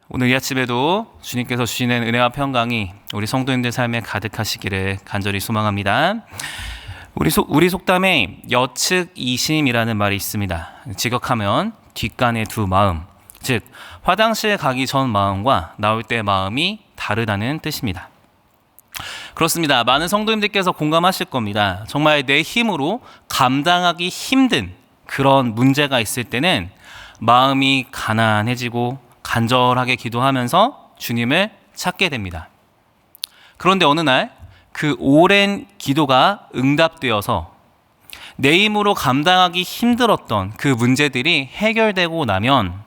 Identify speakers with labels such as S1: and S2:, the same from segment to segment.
S1: 오늘 이 아침에도 주님께서 주시는 은혜와 평강이 우리 성도님들 삶에 가득하시기를 간절히 소망합니다. 우리 속담에 여측이심이라는 말이 있습니다. 직역하면 뒷간의 두 마음, 즉 화장실 가기 전 마음과 나올 때 마음이 다르다는 뜻입니다. 그렇습니다. 많은 성도님들께서 공감하실 겁니다. 정말 내 힘으로 감당하기 힘든 그런 문제가 있을 때는 마음이 가난해지고 간절하게 기도하면서 주님을 찾게 됩니다. 그런데 어느 날 그 오랜 기도가 응답되어서 내 힘으로 감당하기 힘들었던 그 문제들이 해결되고 나면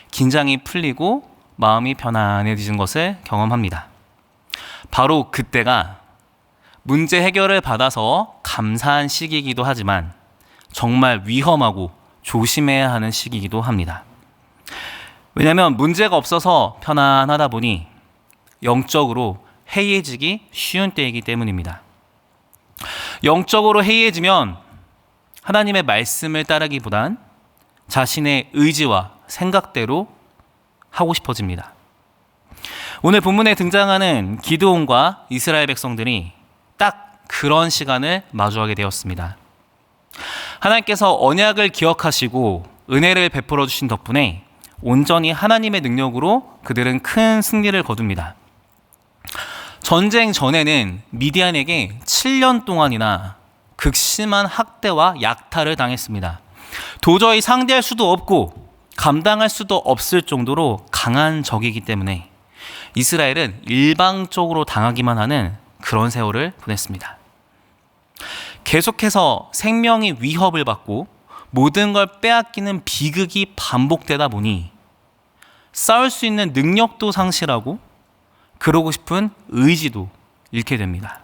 S1: 긴장이 풀리고 마음이 편안해지는 것을 경험합니다. 바로 그때가 문제 해결을 받아서 감사한 시기이기도 하지만 정말 위험하고 조심해야 하는 시기이기도 합니다. 왜냐하면 문제가 없어서 편안하다 보니 영적으로 해이해지기 쉬운 때이기 때문입니다. 영적으로 해이해지면 하나님의 말씀을 따르기보단 자신의 의지와 생각대로 하고 싶어집니다. 오늘 본문에 등장하는 기드온과 이스라엘 백성들이 딱 그런 시간을 마주하게 되었습니다. 하나님께서 언약을 기억하시고 은혜를 베풀어 주신 덕분에 온전히 하나님의 능력으로 그들은 큰 승리를 거둡니다. 전쟁 전에는 미디안에게 7년 동안이나 극심한 학대와 약탈을 당했습니다. 도저히 상대할 수도 없고 감당할 수도 없을 정도로 강한 적이기 때문에 이스라엘은 일방적으로 당하기만 하는 그런 세월을 보냈습니다. 계속해서 생명이 위협을 받고 모든 걸 빼앗기는 비극이 반복되다 보니 싸울 수 있는 능력도 상실하고 그러고 싶은 의지도 잃게 됩니다.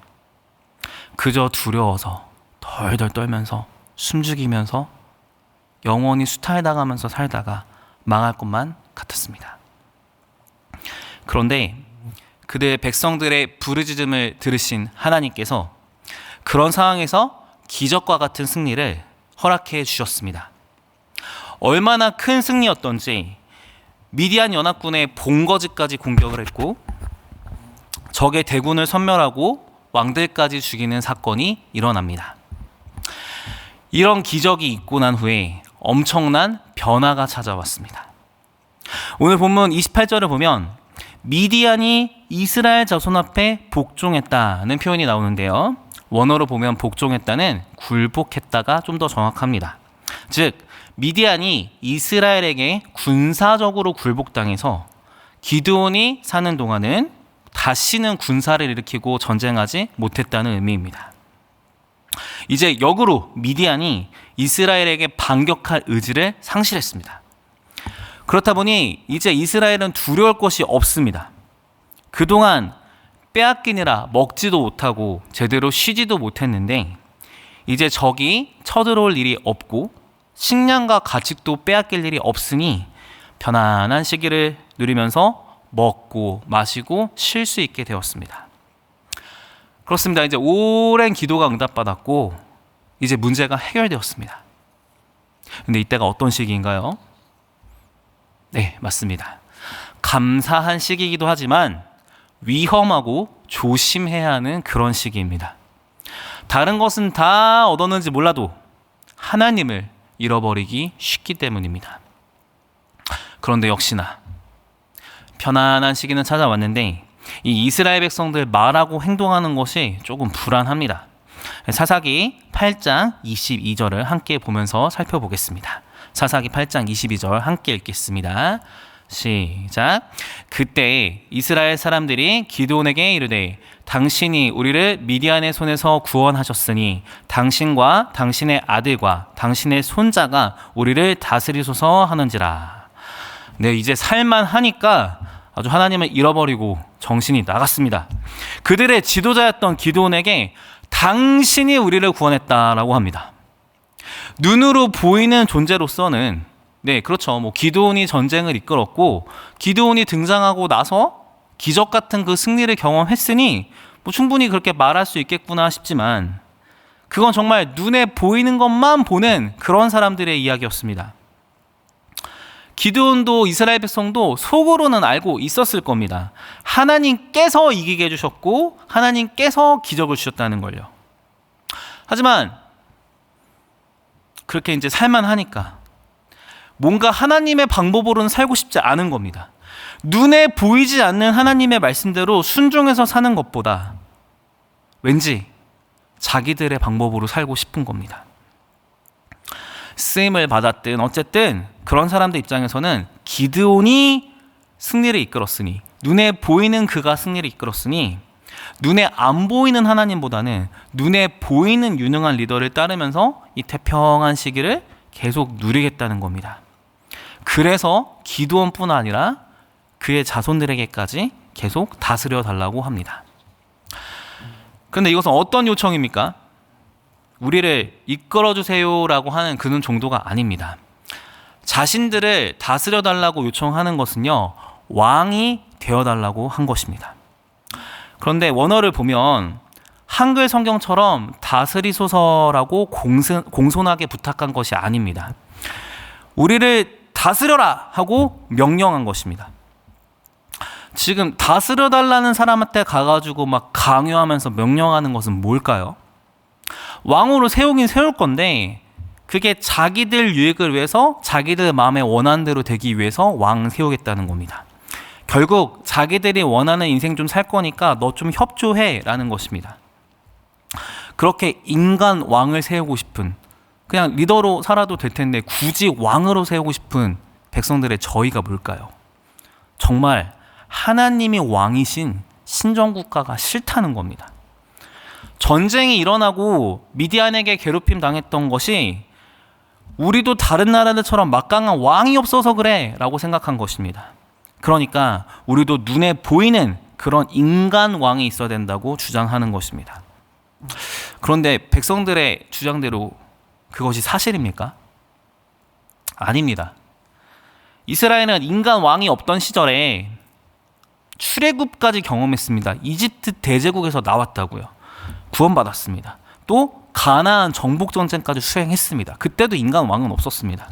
S1: 그저 두려워서 덜덜 떨면서 숨죽이면서 영원히 수탈당하면서 살다가 망할 것만 같았습니다. 그런데 그들 백성들의 부르짖음을 들으신 하나님께서 그런 상황에서 기적과 같은 승리를 허락해 주셨습니다. 얼마나 큰 승리였던지 미디안 연합군의 본거지까지 공격을 했고 적의 대군을 섬멸하고 왕들까지 죽이는 사건이 일어납니다. 이런 기적이 있고 난 후에 엄청난 변화가 찾아왔습니다. 오늘 본문 28절을 보면 미디안이 이스라엘 자손 앞에 복종했다는 표현이 나오는데요. 원어로 보면 복종했다는 굴복했다가 좀 더 정확합니다. 즉 미디안이 이스라엘에게 군사적으로 굴복당해서 기드온이 사는 동안은 다시는 군사를 일으키고 전쟁하지 못했다는 의미입니다. 이제 역으로 미디안이 이스라엘에게 반격할 의지를 상실했습니다. 그렇다 보니 이제 이스라엘은 두려울 것이 없습니다. 그동안 빼앗기느라 먹지도 못하고 제대로 쉬지도 못했는데 이제 적이 쳐들어올 일이 없고 식량과 가축도 빼앗길 일이 없으니 편안한 시기를 누리면서 먹고 마시고 쉴 수 있게 되었습니다. 그렇습니다. 이제 오랜 기도가 응답받았고 이제 문제가 해결되었습니다. 근데 이때가 어떤 시기인가요? 네, 맞습니다. 감사한 시기이기도 하지만 위험하고 조심해야 하는 그런 시기입니다. 다른 것은 다 얻었는지 몰라도 하나님을 잃어버리기 쉽기 때문입니다. 그런데 역시나 편안한 시기는 찾아왔는데 이 이스라엘 백성들 말하고 행동하는 것이 조금 불안합니다. 사사기 8장 22절을 함께 보면서 살펴보겠습니다. 사사기 8장 22절 함께 읽겠습니다. 시작. 그때 이스라엘 사람들이 기드온에게 이르되 당신이 우리를 미디안의 손에서 구원하셨으니 당신과 당신의 아들과 당신의 손자가 우리를 다스리소서 하는지라. 네, 이제 살만하니까 아주 하나님을 잃어버리고 정신이 나갔습니다. 그들의 지도자였던 기드온에게 당신이 우리를 구원했다라고 합니다. 눈으로 보이는 존재로서는 네, 그렇죠. 기드온이 전쟁을 이끌었고 기드온이 등장하고 나서 기적 같은 그 승리를 경험했으니 충분히 그렇게 말할 수 있겠구나 싶지만 그건 정말 눈에 보이는 것만 보는 그런 사람들의 이야기였습니다. 기드온도 이스라엘 백성도 속으로는 알고 있었을 겁니다. 하나님께서 이기게 해주셨고 하나님께서 기적을 주셨다는 걸요. 하지만 그렇게 이제 살만하니까 뭔가 하나님의 방법으로는 살고 싶지 않은 겁니다. 눈에 보이지 않는 하나님의 말씀대로 순종해서 사는 것보다 왠지 자기들의 방법으로 살고 싶은 겁니다. 쓰임을 받았든 어쨌든 그런 사람들 입장에서는 기드온이 승리를 이끌었으니, 눈에 보이는 그가 승리를 이끌었으니 눈에 안 보이는 하나님보다는 눈에 보이는 유능한 리더를 따르면서 이 태평한 시기를 계속 누리겠다는 겁니다. 그래서 기드온뿐 아니라 그의 자손들에게까지 계속 다스려 달라고 합니다. 그런데 이것은 어떤 요청입니까? 우리를 이끌어 주세요라고 하는 그런 정도가 아닙니다. 자신들을 다스려 달라고 요청하는 것은요, 왕이 되어 달라고 한 것입니다. 그런데 원어를 보면 한글 성경처럼 다스리소서라고 공손하게 부탁한 것이 아닙니다. 우리를 다스려라 하고 명령한 것입니다. 지금 다스려 달라는 사람한테 가가지고 막 강요하면서 명령하는 것은 뭘까요? 왕으로 세우긴 세울 건데 그게 자기들 유익을 위해서 자기들 마음에 원하는 대로 되기 위해서 왕 세우겠다는 겁니다. 결국 자기들이 원하는 인생 좀 살 거니까 너 좀 협조해 라는 것입니다. 그렇게 인간 왕을 세우고 싶은, 그냥 리더로 살아도 될 텐데 굳이 왕으로 세우고 싶은 백성들의 저희가 뭘까요? 정말 하나님이 왕이신 신정국가가 싫다는 겁니다. 전쟁이 일어나고 미디안에게 괴롭힘 당했던 것이 우리도 다른 나라들처럼 막강한 왕이 없어서 그래 라고 생각한 것입니다. 그러니까 우리도 눈에 보이는 그런 인간 왕이 있어야 된다고 주장하는 것입니다. 그런데 백성들의 주장대로 그것이 사실입니까? 아닙니다. 이스라엘은 인간 왕이 없던 시절에 출애굽까지 경험했습니다. 이집트 대제국에서 나왔다고요. 구원받았습니다. 또 가나안 정복 전쟁까지 수행했습니다. 그때도 인간 왕은 없었습니다.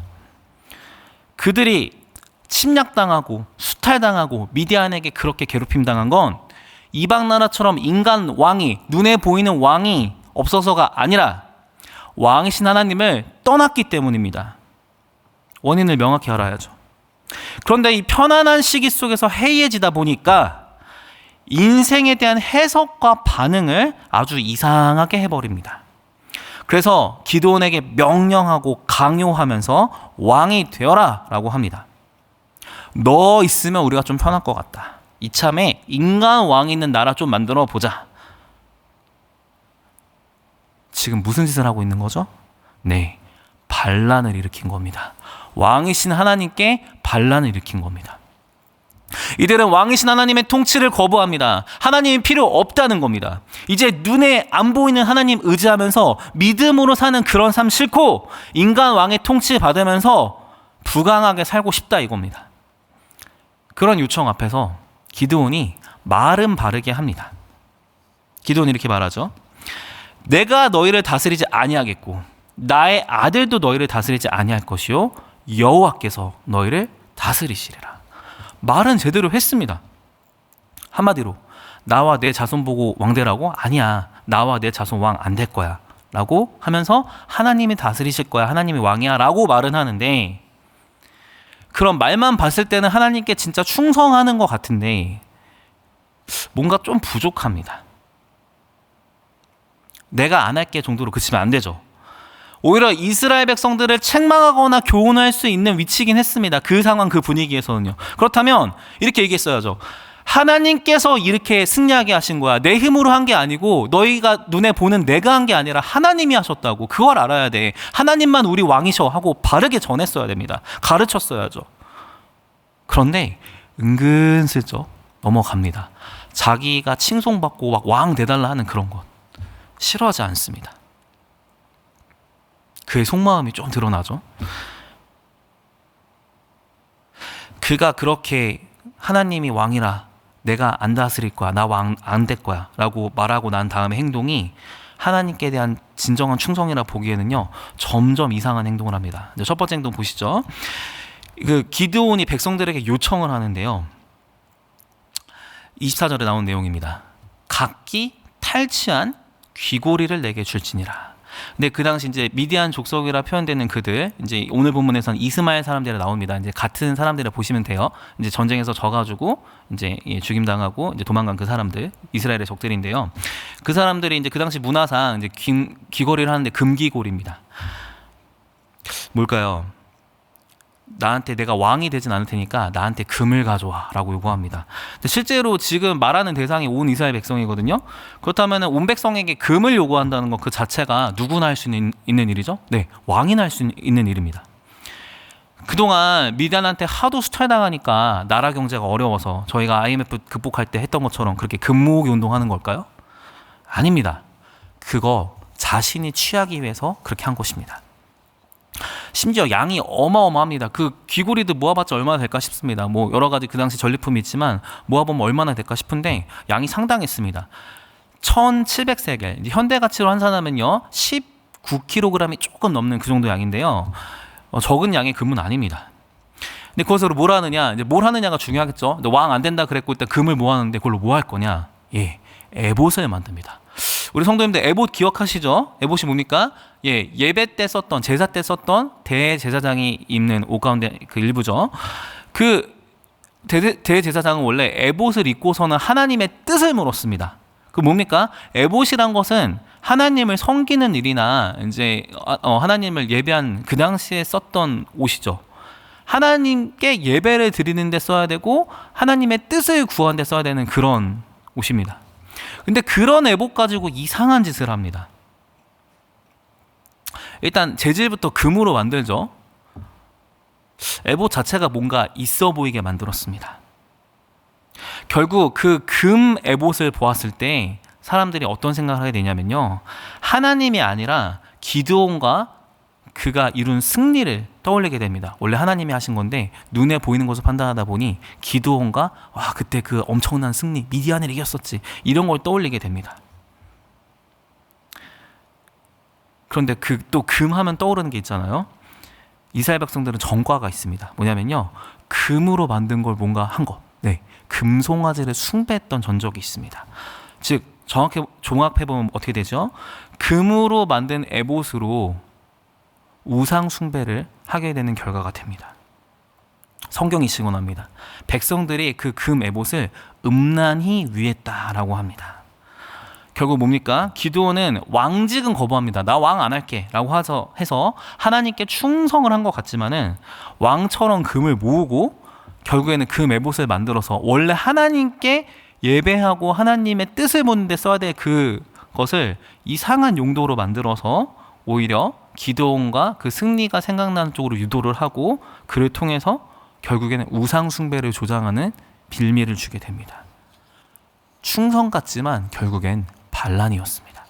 S1: 그들이 침략당하고 수탈당하고 미디안에게 그렇게 괴롭힘 당한 건 이방 나라처럼 인간 왕이, 눈에 보이는 왕이 없어서가 아니라 왕이신 하나님을 떠났기 때문입니다. 원인을 명확히 알아야죠. 그런데 이 편안한 시기 속에서 해이해지다 보니까 인생에 대한 해석과 반응을 아주 이상하게 해버립니다. 그래서 기드온에게 명령하고 강요하면서 왕이 되어라 라고 합니다. 너 있으면 우리가 좀 편할 것 같다. 이참에 인간 왕이 있는 나라 좀 만들어 보자. 지금 무슨 짓을 하고 있는 거죠? 네, 반란을 일으킨 겁니다. 왕이신 하나님께 반란을 일으킨 겁니다. 이들은 왕이신 하나님의 통치를 거부합니다. 하나님이 필요 없다는 겁니다. 이제 눈에 안 보이는 하나님 의지하면서 믿음으로 사는 그런 삶 싫고 인간 왕의 통치 받으면서 부강하게 살고 싶다 이겁니다. 그런 요청 앞에서 기드온이 말은 바르게 합니다. 기드온이 이렇게 말하죠. 내가 너희를 다스리지 아니하겠고 나의 아들도 너희를 다스리지 아니할 것이요 여호와께서 너희를 다스리시리라. 말은 제대로 했습니다. 한마디로 나와 내 자손 보고 왕 되라고? 아니야, 나와 내 자손 왕 안 될 거야 라고 하면서 하나님이 다스리실 거야, 하나님이 왕이야 라고 말은 하는데, 그런 말만 봤을 때는 하나님께 진짜 충성하는 것 같은데 뭔가 좀 부족합니다. 내가 안 할게 정도로 그치면 안 되죠. 오히려 이스라엘 백성들을 책망하거나 교훈할 수 있는 위치긴 했습니다. 그 상황, 그 분위기에서는요. 그렇다면 이렇게 얘기했어야죠. 하나님께서 이렇게 승리하게 하신 거야. 내 힘으로 한 게 아니고 너희가 눈에 보는 내가 한 게 아니라 하나님이 하셨다고. 그걸 알아야 돼. 하나님만 우리 왕이셔 하고 바르게 전했어야 됩니다. 가르쳤어야죠. 그런데 은근슬쩍 넘어갑니다. 자기가 칭송받고 막 왕 돼달라 하는 그런 것 싫어하지 않습니다. 그의 속마음이 좀 드러나죠. 그가 그렇게 하나님이 왕이라 내가 안 다스릴 거야, 나 왕 안 될 거야 라고 말하고 난 다음에 행동이 하나님께 대한 진정한 충성이라 보기에는요 점점 이상한 행동을 합니다. 첫 번째 행동 보시죠. 그 기드온이 백성들에게 요청을 하는데요. 24절에 나온 내용입니다. 각기 탈취한 귀고리를 내게 줄지니라. 근데 그 당시 이제 미디안 족속이라 표현되는 그들, 이제 오늘 본문에서는 이스마엘 사람들이 나옵니다. 이제 같은 사람들을 보시면 돼요. 이제 전쟁에서 져가지고 이제 죽임당하고 이제 도망간 그 사람들, 이스라엘의 적들인데요. 그 사람들이 이제 그 당시 문화상 이제 귀고리를 하는데 금귀고리입니다. 뭘까요? 나한테 내가 왕이 되진 않을 테니까 나한테 금을 가져와라고 요구합니다. 근데 실제로 지금 말하는 대상이 온 이스라엘 백성이거든요. 그렇다면 온 백성에게 금을 요구한다는 것 그 자체가 누구나 할 수 있는 일이죠. 네, 왕이나 할 수 있는 일입니다. 그동안 미디안한테 하도 수탈당하니까 나라 경제가 어려워서 저희가 IMF 극복할 때 했던 것처럼 그렇게 금 모으기 운동하는 걸까요? 아닙니다. 그거 자신이 취하기 위해서 그렇게 한 것입니다. 심지어 양이 어마어마합니다. 그 귀고리도 모아봤자 얼마나 될까 싶습니다. 뭐 여러 가지 그 당시 전리품이 있지만 모아보면 얼마나 될까 싶은데 양이 상당했습니다. 1700세겔, 현대 가치로 환산하면요 19kg이 조금 넘는 그 정도 양인데요. 적은 양의 금은 아닙니다. 근데 그것으로 뭘 하느냐, 이제 뭘 하느냐가 중요하겠죠. 왕 안 된다 그랬고 일단 금을 모았는데 그걸로 뭐 할 거냐? 예, 에봇을 만듭니다. 우리 성도님들 에봇 기억하시죠? 에봇이 뭡니까? 예, 예배 때 썼던, 제사 때 썼던 대제사장이 입는 옷 가운데 그 일부죠. 그 대제사장은 원래 에봇을 입고서는 하나님의 뜻을 물었습니다. 그 뭡니까? 에봇이란 것은 하나님을 섬기는 일이나 이제 하나님을 예배한 그 당시에 썼던 옷이죠. 하나님께 예배를 드리는 데 써야 되고 하나님의 뜻을 구하는 데 써야 되는 그런 옷입니다. 근데 그런 에봇 가지고 이상한 짓을 합니다. 일단 재질부터 금으로 만들죠. 에봇 자체가 뭔가 있어 보이게 만들었습니다. 결국 그 금 에봇을 보았을 때 사람들이 어떤 생각을 하게 되냐면요, 하나님이 아니라 기드온과 그가 이룬 승리를 떠올리게 됩니다. 원래 하나님이 하신 건데 눈에 보이는 것을 판단하다 보니 기드온과 와 그때 그 엄청난 승리, 미디안을 이겼었지, 이런 걸 떠올리게 됩니다. 그런데 그 또 금하면 떠오르는 게 있잖아요. 이스라엘 백성들은 전과가 있습니다. 뭐냐면요, 금으로 만든 걸 뭔가 한 것, 네, 금송아지를 숭배했던 전적이 있습니다. 즉 종합해보면 어떻게 되죠? 금으로 만든 에봇으로 우상 숭배를 하게 되는 결과가 됩니다. 성경이 증언합니다. 백성들이 그 금 에봇을 음란히 위했다라고 합니다. 결국 뭡니까? 기드온은 왕직은 거부합니다. 나 왕 안 할게 라고 해서 하나님께 충성을 한 것 같지만은 왕처럼 금을 모으고 결국에는 금 에봇을 만들어서 원래 하나님께 예배하고 하나님의 뜻을 보는 데 써야 될 그것을 이상한 용도로 만들어서 오히려 기드온과 그 승리가 생각나는 쪽으로 유도를 하고 그를 통해서 결국에는 우상 숭배를 조장하는 빌미를 주게 됩니다. 충성 같지만 결국엔 반란이었습니다.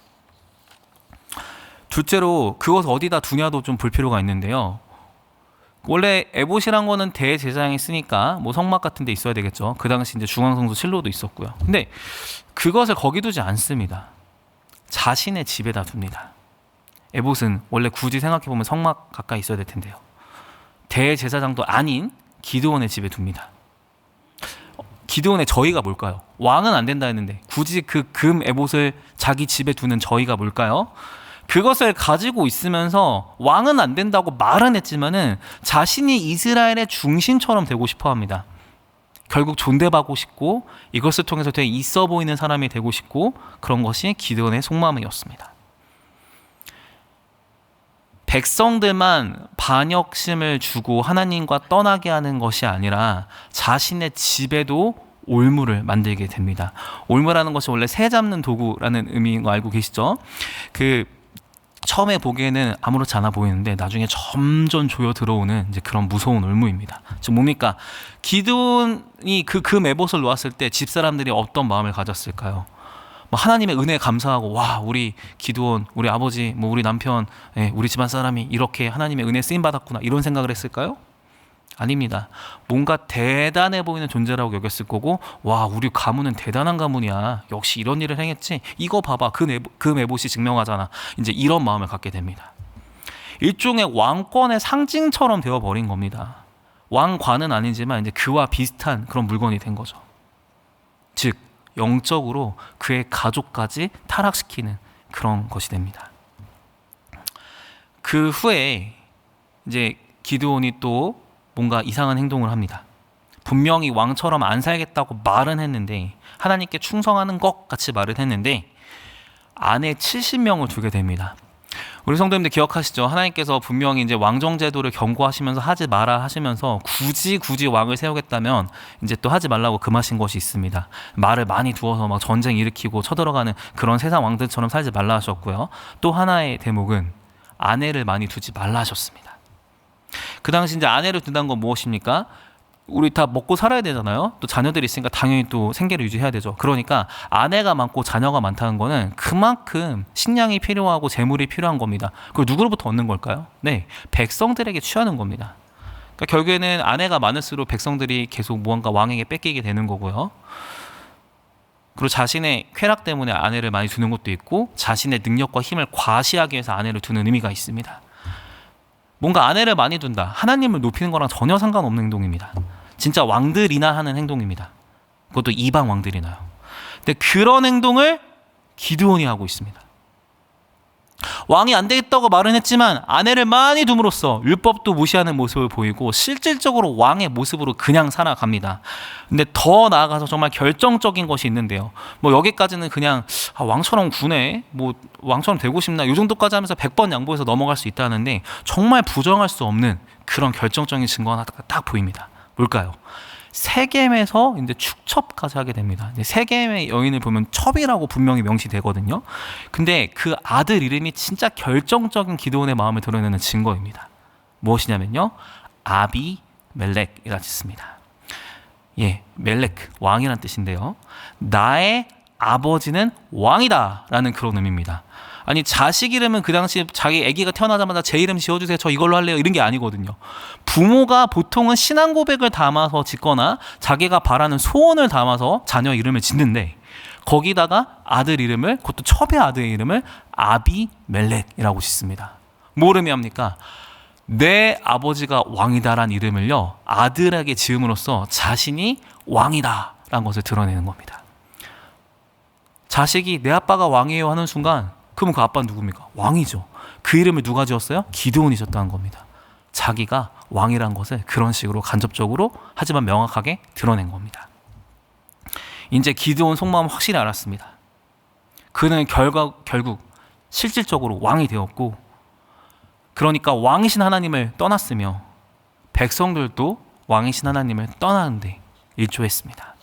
S1: 둘째로 그것 어디다 두냐도 좀 볼 필요가 있는데요. 원래 에봇이란 거는 대제사장이 쓰니까 뭐 성막 같은 데 있어야 되겠죠. 그 당시 이제 중앙성소 실로도 있었고요. 근데 그것을 거기 두지 않습니다. 자신의 집에다 둡니다. 에봇은 원래 굳이 생각해보면 성막 가까이 있어야 될 텐데요. 대제사장도 아닌 기드온의 집에 둡니다. 기드온의 저희가 뭘까요? 왕은 안 된다 했는데 굳이 그 금 에봇을 자기 집에 두는 저희가 뭘까요? 그것을 가지고 있으면서 왕은 안 된다고 말은 했지만은 자신이 이스라엘의 중심처럼 되고 싶어 합니다. 결국 존대받고 싶고 이것을 통해서 되게 있어 보이는 사람이 되고 싶고, 그런 것이 기드온의 속마음이었습니다. 백성들만 반역심을 주고 하나님과 떠나게 하는 것이 아니라 자신의 집에도 올무를 만들게 됩니다. 올무라는 것이 원래 새 잡는 도구라는 의미인 거 알고 계시죠? 처음에 보기에는 아무렇지 않아 보이는데 나중에 점점 조여 들어오는 이제 그런 무서운 올무입니다. 즉 뭡니까? 기드온이 그 금 에봇을 놓았을 때 집사람들이 어떤 마음을 가졌을까요? 하나님의 은혜에 감사하고, 와 우리 기드온, 우리 아버지, 뭐 우리 남편, 우리 집안 사람이 이렇게 하나님의 은혜에 쓰임 받았구나, 이런 생각을 했을까요? 아닙니다. 뭔가 대단해 보이는 존재라고 여겼을 거고, 와 우리 가문은 대단한 가문이야, 역시 이런 일을 행했지, 이거 봐봐 그 에봇이 증명하잖아, 이제 이런 마음을 갖게 됩니다. 일종의 왕권의 상징처럼 되어버린 겁니다. 왕관은 아니지만 이제 그와 비슷한 그런 물건이 된 거죠. 즉 영적으로 그의 가족까지 타락시키는 그런 것이 됩니다. 그 후에 이제 기드온이 또 뭔가 이상한 행동을 합니다. 분명히 왕처럼 안 살겠다고 말은 했는데, 하나님께 충성하는 것 같이 말을 했는데 아내 70명을 두게 됩니다. 우리 성도님들 기억하시죠? 하나님께서 분명히 이제 왕정제도를 경고하시면서 하지 마라 하시면서 굳이 왕을 세우겠다면 이제 또 하지 말라고 금하신 것이 있습니다. 말을 많이 두어서 막 전쟁 일으키고 쳐들어가는 그런 세상 왕들처럼 살지 말라 하셨고요. 또 하나의 대목은 아내를 많이 두지 말라 하셨습니다. 그 당시 이제 아내를 둔다는 건 무엇입니까? 우리 다 먹고 살아야 되잖아요. 또 자녀들이 있으니까 당연히 또 생계를 유지해야 되죠. 그러니까 아내가 많고 자녀가 많다는 거는 그만큼 식량이 필요하고 재물이 필요한 겁니다. 그걸 누구로부터 얻는 걸까요? 네, 백성들에게 취하는 겁니다. 그러니까 결국에는 아내가 많을수록 백성들이 계속 무언가 왕에게 뺏기게 되는 거고요. 그리고 자신의 쾌락 때문에 아내를 많이 두는 것도 있고, 자신의 능력과 힘을 과시하기 위해서 아내를 두는 의미가 있습니다. 뭔가 아내를 많이 둔다, 하나님을 높이는 거랑 전혀 상관없는 행동입니다. 진짜 왕들이나 하는 행동입니다. 그것도 이방 왕들이나요. 근데 그런 행동을 기드온이 하고 있습니다. 왕이 안 되겠다고 말은 했지만 아내를 많이 둠으로써 율법도 무시하는 모습을 보이고 실질적으로 왕의 모습으로 그냥 살아갑니다. 근데 더 나아가서 정말 결정적인 것이 있는데요. 뭐 여기까지는 그냥 왕처럼 구네, 뭐 왕처럼 되고 싶나, 이 정도까지 하면서 100번 양보해서 넘어갈 수 있다는데, 정말 부정할 수 없는 그런 결정적인 증거 하나 딱 보입니다. 뭘까요? 세겜에서 이제 축첩까지 하게 됩니다. 세겜의 여인을 보면 첩이라고 분명히 명시되거든요. 근데 그 아들 이름이 진짜 결정적인 기드온의 마음을 드러내는 증거입니다. 무엇이냐면요, 아비멜렉이라 짓습니다. 예, 멜렉, 왕이란 뜻인데요. 나의 아버지는 왕이다라는 그런 의미입니다. 아니, 자식 이름은 그 당시 자기 아기가 태어나자마자 제 이름 지어주세요, 저 이걸로 할래요, 이런 게 아니거든요. 부모가 보통은 신앙 고백을 담아서 짓거나 자기가 바라는 소원을 담아서 자녀 이름을 짓는데, 거기다가 아들 이름을, 그것도 첩의 아들의 이름을 아비멜렉이라고 짓습니다. 뭘 의미합니까? 내 아버지가 왕이다란 이름을요, 아들에게 지음으로써 자신이 왕이다라는 것을 드러내는 겁니다. 자식이 내 아빠가 왕이에요 하는 순간, 그러면 그 아빠는 누굽니까? 왕이죠. 그 이름을 누가 지었어요? 기드온이 지었다는 겁니다. 자기가 왕이란 것을 그런 식으로 간접적으로 하지만 명확하게 드러낸 겁니다. 이제 기드온 속마음을 확실히 알았습니다. 그는 결국 실질적으로 왕이 되었고, 그러니까 왕이신 하나님을 떠났으며 백성들도 왕이신 하나님을 떠나는데 일조했습니다.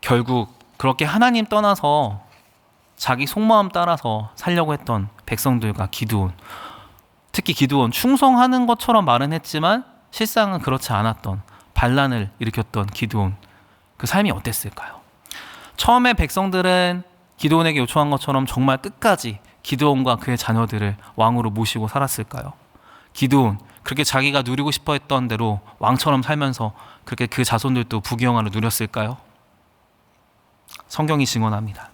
S1: 결국 그렇게 하나님 떠나서 자기 속마음 따라서 살려고 했던 백성들과 기드온, 특히 기드온, 충성하는 것처럼 말은 했지만 실상은 그렇지 않았던, 반란을 일으켰던 기드온, 그 삶이 어땠을까요? 처음에 백성들은 기드온에게 요청한 것처럼 정말 끝까지 기드온과 그의 자녀들을 왕으로 모시고 살았을까요? 기드온, 그렇게 자기가 누리고 싶어 했던 대로 왕처럼 살면서 그렇게 그 자손들도 부귀영화를 누렸을까요? 성경이 증언합니다.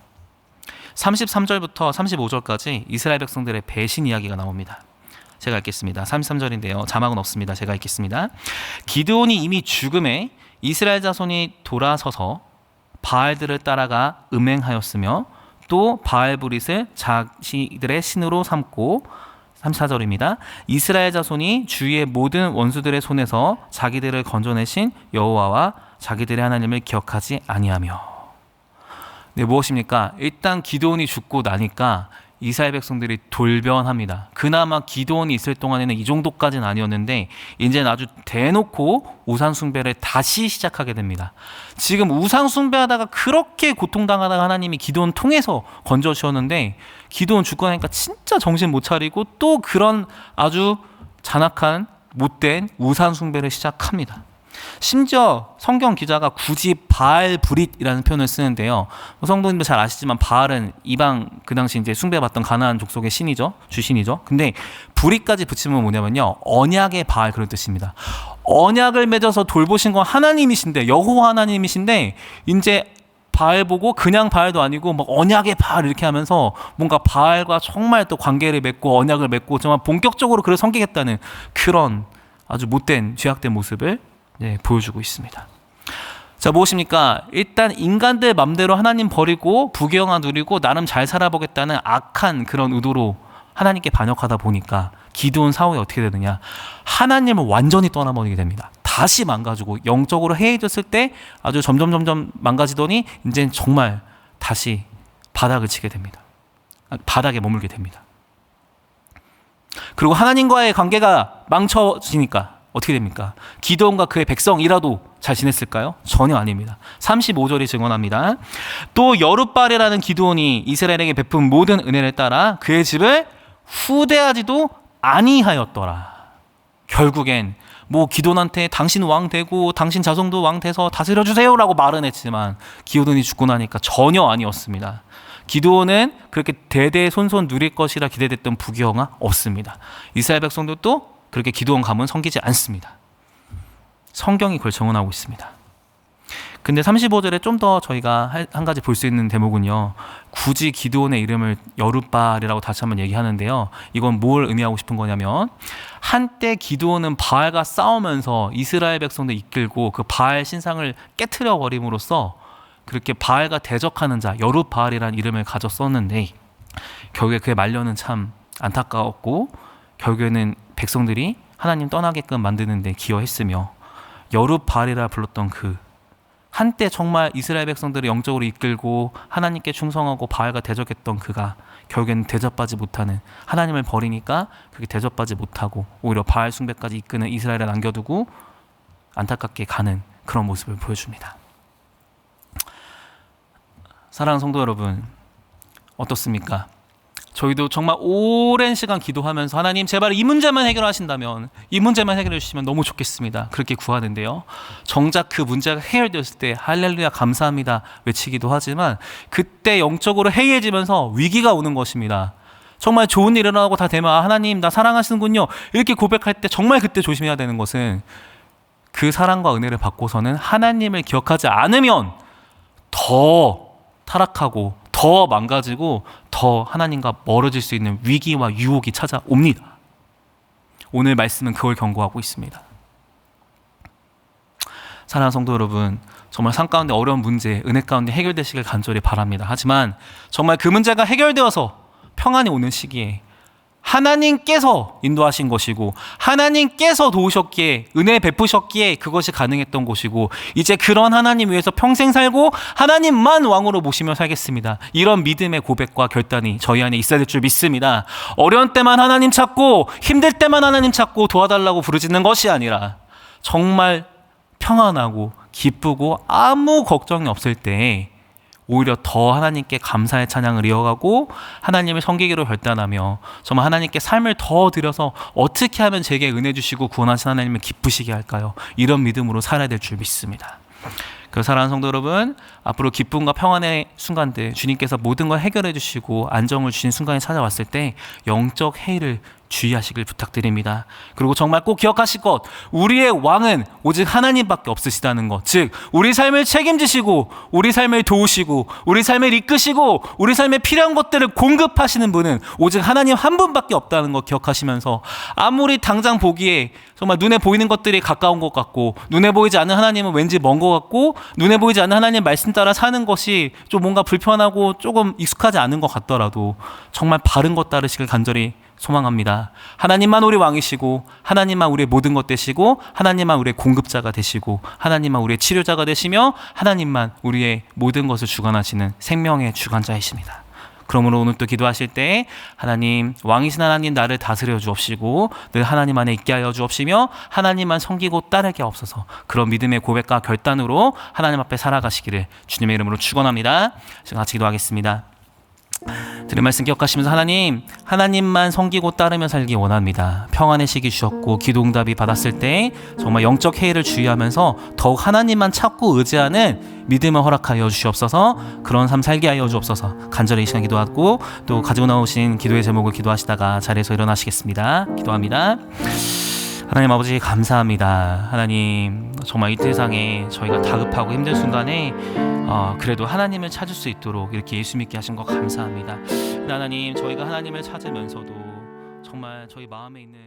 S1: 33절부터 35절까지 이스라엘 백성들의 배신 이야기가 나옵니다. 제가 읽겠습니다. 33절인데요. 자막은 없습니다. 제가 읽겠습니다. 기드온이 이미 죽음에 이스라엘 자손이 돌아서서 바알들을 따라가 음행하였으며 또 바알브릿을 자기들의 신으로 삼고, 34절입니다. 이스라엘 자손이 주위의 모든 원수들의 손에서 자기들을 건져내신 여호와와 자기들의 하나님을 기억하지 아니하며. 네, 무엇입니까? 일단 기드온이 죽고 나니까 이스라엘 백성들이 돌변합니다. 그나마 기드온이 있을 동안에는 이 정도까지는 아니었는데 이제는 아주 대놓고 우상 숭배를 다시 시작하게 됩니다. 지금 우상 숭배하다가 그렇게 고통당하다가 하나님이 기드온 통해서 건져주셨는데, 기드온 죽고 나니까 진짜 정신 못 차리고 또 그런 아주 잔악한 못된 우상 숭배를 시작합니다. 심지어 성경 기자가 굳이 바알브릿이라는 표현을 쓰는데요. 성도님들 잘 아시지만 바알은 이방, 그 당시 이제 숭배받던 가나안 족속의 신이죠, 주신이죠. 근데 브릿까지 붙이면 뭐냐면요, 언약의 바알, 그런 뜻입니다. 언약을 맺어서 돌보신 건 하나님이신데, 여호와 하나님이신데, 이제 바알 보고 그냥 바알도 아니고 막 언약의 바알 이렇게 하면서 뭔가 바알과 정말 또 관계를 맺고 언약을 맺고 정말 본격적으로 그를 섬기겠다는 그런 아주 못된 죄악된 모습을 보여주고 있습니다. 자, 무엇입니까? 일단 인간들 맘대로 하나님 버리고 부귀영화 누리고 나름 잘 살아보겠다는 악한 그런 의도로 하나님께 반역하다 보니까 기드온 사후에 어떻게 되느냐? 하나님을 완전히 떠나버리게 됩니다. 다시 망가지고 영적으로 해이해졌을 때 아주 점점 망가지더니 이제 정말 다시 바닥을 치게 됩니다. 바닥에 머물게 됩니다. 그리고 하나님과의 관계가 망쳐지니까 어떻게 됩니까? 기드온과 그의 백성이라도 잘 지냈을까요? 전혀 아닙니다. 35절이 증언합니다. 또 여룻바알이라는 기드온이 이스라엘에게 베푼 모든 은혜를 따라 그의 집을 후대하지도 아니하였더라. 결국엔 기드온한테 당신 왕 되고 당신 자손도 왕 돼서 다스려 주세요라고 말은 했지만 기드온이 죽고 나니까 전혀 아니었습니다. 기드온은 그렇게 대대손손 누릴 것이라 기대됐던 부귀영화 없습니다. 이스라엘 백성들도 그렇게 기드온 가문 섬기지 않습니다. 성경이 그걸 증언하고 있습니다. 근데 35절에 좀 더 저희가 한 가지 볼 수 있는 대목은요, 굳이 기드온의 이름을 여룻바알이라고 다시 한번 얘기하는데요, 이건 뭘 의미하고 싶은 거냐면 한때 기드온은 바알과 싸우면서 이스라엘 백성들 이끌고 그 바알 신상을 깨트려 버림으로써 그렇게 바알과 대적하는 자 여룻바알이라는 이름을 가졌었는데 결국에 그의 말년은 참 안타까웠고 결국에는 백성들이 하나님 떠나게끔 만드는 데 기여했으며 여룻바알이라 불렀던 그 한때 정말 이스라엘 백성들을 영적으로 이끌고 하나님께 충성하고 바알과 대적했던 그가 결국에는 대접받지 못하는, 하나님을 버리니까 그게 대접받지 못하고 오히려 바알 숭배까지 이끄는 이스라엘을 남겨두고 안타깝게 가는 그런 모습을 보여줍니다. 사랑하는 성도 여러분, 어떻습니까? 저희도 정말 오랜 시간 기도하면서 하나님 제발 이 문제만 해결하신다면, 이 문제만 해결해 주시면 너무 좋겠습니다, 그렇게 구하는데요, 정작 그 문제가 해결되었을 때 할렐루야 감사합니다 외치기도 하지만 그때 영적으로 해이해지면서 위기가 오는 것입니다. 정말 좋은 일 일어나고 다 되면 하나님 나 사랑하시는군요 이렇게 고백할 때 정말 그때 조심해야 되는 것은 그 사랑과 은혜를 받고서는 하나님을 기억하지 않으면 더 타락하고 더 망가지고 더 하나님과 멀어질 수 있는 위기와 유혹이 찾아옵니다. 오늘 말씀은 그걸 경고하고 있습니다. 사랑하는 성도 여러분, 정말 삶 가운데 어려운 문제, 은혜 가운데 해결되시길 간절히 바랍니다. 하지만 정말 그 문제가 해결되어서 평안이 오는 시기에 하나님께서 인도하신 것이고 하나님께서 도우셨기에, 은혜 베푸셨기에 그것이 가능했던 것이고 이제 그런 하나님 위해서 평생 살고 하나님만 왕으로 모시며 살겠습니다, 이런 믿음의 고백과 결단이 저희 안에 있어야 될 줄 믿습니다. 어려운 때만 하나님 찾고 힘들 때만 하나님 찾고 도와달라고 부르짖는 것이 아니라 정말 평안하고 기쁘고 아무 걱정이 없을 때 오히려 더 하나님께 감사의 찬양을 이어가고 하나님을 섬기기로 결단하며 정말 하나님께 삶을 더 드려서 어떻게 하면 제게 은혜 주시고 구원하신 하나님을 기쁘시게 할까요? 이런 믿음으로 살아야 될 줄 믿습니다. 그 사랑하는 성도 여러분, 앞으로 기쁨과 평안의 순간들, 주님께서 모든 걸 해결해 주시고 안정을 주신 순간이 찾아왔을 때 영적 해이를 주의하시길 부탁드립니다. 그리고 정말 꼭 기억하실 것, 우리의 왕은 오직 하나님밖에 없으시다는 것, 즉 우리 삶을 책임지시고 우리 삶을 도우시고 우리 삶을 이끄시고 우리 삶에 필요한 것들을 공급하시는 분은 오직 하나님 한 분밖에 없다는 것 기억하시면서 아무리 당장 보기에 정말 눈에 보이는 것들이 가까운 것 같고 눈에 보이지 않는 하나님은 왠지 먼 것 같고 눈에 보이지 않는 하나님 말씀 따라 사는 것이 좀 뭔가 불편하고 조금 익숙하지 않은 것 같더라도 정말 바른 것 따르시길 간절히 소망합니다. 하나님만 우리 왕이시고 하나님만 우리의 모든 것 되시고 하나님만 우리의 공급자가 되시고 하나님만 우리의 치료자가 되시며 하나님만 우리의 모든 것을 주관하시는 생명의 주관자이십니다. 그러므로 오늘 또 기도하실 때 하나님, 왕이신 하나님 나를 다스려 주옵시고 늘 하나님 안에 있게 하여 주옵시며 하나님만 섬기고 따르게 하옵소서. 그런 믿음의 고백과 결단으로 하나님 앞에 살아가시기를 주님의 이름으로 축원합니다. 지금 같이 기도하겠습니다. 들은 말씀 기억하시면서 하나님만 섬기고 따르며 살기 원합니다. 평안의 시기 주셨고 기도응답이 받았을 때 정말 영적 해이를 주의하면서 더욱 하나님만 찾고 의지하는 믿음을 허락하여 주시옵소서. 그런 삶 살게 하여 주옵소서. 간절히 이 시간 기도하고 또 가지고 나오신 기도의 제목을 기도하시다가 자리에서 일어나시겠습니다. 기도합니다. 하나님 아버지 감사합니다. 하나님 정말 이 세상에 저희가 다급하고 힘든 순간에 그래도 하나님을 찾을 수 있도록 이렇게 예수 믿게 하신 것 감사합니다. 하나님 저희가 하나님을 찾으면서도 정말 저희 마음에 있는